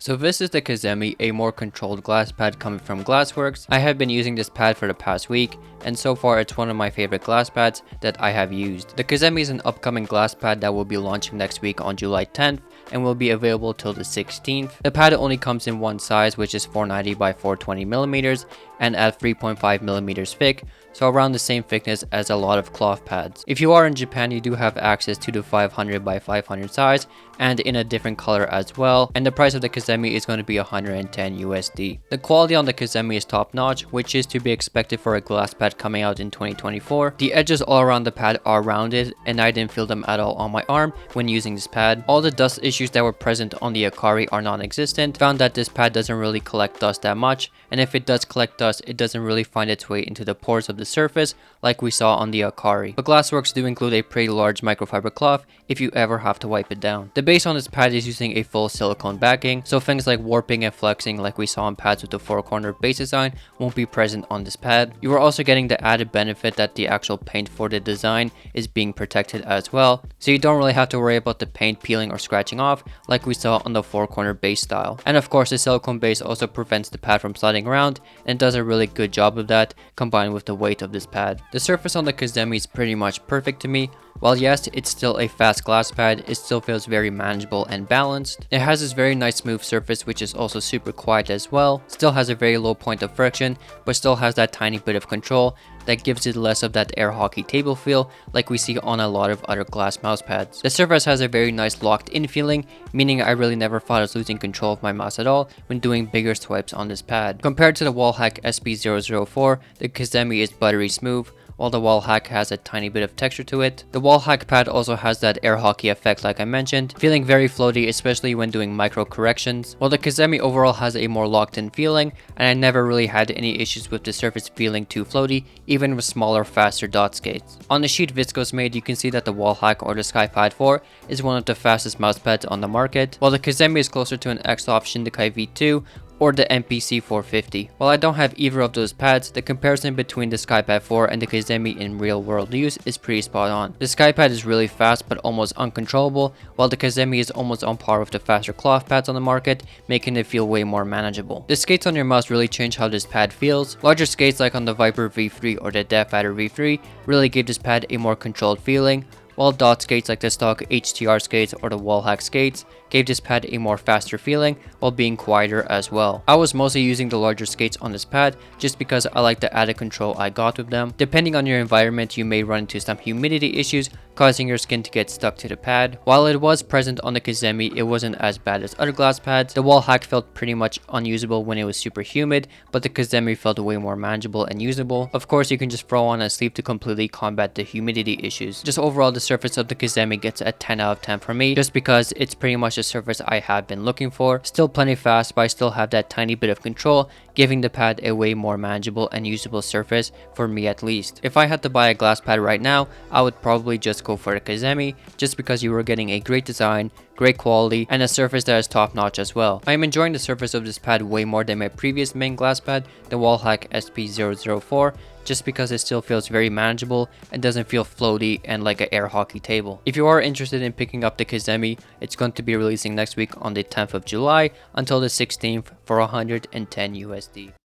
So this is the Kazemi, a more controlled glass pad coming from Glassworks. I have been using this pad for the past week, and so far it's one of my favorite glass pads that I have used. The Kazemi is an upcoming glass pad that will be launching next week on July 10th and will be available till the 16th. The pad only comes in one size, which is 490 by 420 millimeters and at 3.5 millimeters thick, so around the same thickness as a lot of cloth pads. If you are in Japan, you do have access to the 500 by 500 size and in a different color as well, and the price of the Kazemi is going to be 110 USD. The quality on the Kazemi is top notch, which is to be expected for a glass pad coming out in 2024. The edges all around the pad are rounded and I didn't feel them at all on my arm when using this pad. All the dust issues that were present on the Akari are non-existent. Found that this pad doesn't really collect dust that much, and if it does collect dust, it doesn't really find its way into the pores of the surface like we saw on the Akari. But Glassworks do include a pretty large microfiber cloth if you ever have to wipe it down. The base on this pad is using a full silicone backing, so things like warping and flexing like we saw on pads with the 4-corner base design won't be present on this pad. You are also getting the added benefit that the actual paint for the design is being protected as well, so you don't really have to worry about the paint peeling or scratching off like we saw on the 4-corner base style. And of course, the silicone base also prevents the pad from sliding around and does a really good job of that combined with the weight of this pad. The surface on the Kazemi is pretty much perfect to me. While yes, it's still a fast glass pad, it still feels very manageable and balanced. It has this very nice smooth surface which is also super quiet as well. Still has a very low point of friction, but still has that tiny bit of control that gives it less of that air hockey table feel like we see on a lot of other glass mouse pads. The surface has a very nice locked in feeling, meaning I really never thought I was losing control of my mouse at all when doing bigger swipes on this pad. Compared to the Wallhack SP004, the Kazemi is buttery smooth, while the Wallhack has a tiny bit of texture to it. The Wallhack pad also has that air hockey effect like I mentioned, feeling very floaty especially when doing micro corrections, while the Kazemi overall has a more locked in feeling, and I never really had any issues with the surface feeling too floaty, even with smaller faster dot skates. On the sheet Viscos made, you can see that the Wallhack or the SkyPad 4 is one of the fastest mouse pads on the market, while the Kazemi is closer to an X-Off Shindekai V2 or the MPC 450. While I don't have either of those pads, the comparison between the SkyPad 4 and the Kazemi in real world use is pretty spot on. The SkyPad is really fast but almost uncontrollable, while the Kazemi is almost on par with the faster cloth pads on the market, making it feel way more manageable. The skates on your mouse really change how this pad feels. Larger skates like on the Viper V3 or the Death Adder V3 really give this pad a more controlled feeling, while dot skates like the stock HTR skates or the Wallhack skates gave this pad a more faster feeling while being quieter as well. I was mostly using the larger skates on this pad just because I like the added control I got with them. Depending on your environment, you may run into some humidity issues causing your skin to get stuck to the pad. While it was present on the Kazemi, it wasn't as bad as other glass pads. The Wallhack felt pretty much unusable when it was super humid, but the Kazemi felt way more manageable and usable. Of course, you can just throw on a sleeve to completely combat the humidity issues. Just overall, the surface of the Kazemi gets a 10 out of 10 for me, just because it's pretty much the surface I have been looking for. Still plenty fast, but I still have that tiny bit of control, giving the pad a way more manageable and usable surface for me at least. If I had to buy a glass pad right now, I would probably just go for the Kazemi, just because you were getting a great design, great quality, and a surface that is top notch as well. I am enjoying the surface of this pad way more than my previous main glass pad, the Wallhack SP004, just because it still feels very manageable and doesn't feel floaty and like an air hockey table. If you are interested in picking up the Kazemi, it's going to be releasing next week on the 10th of July until the 16th for 110 USD.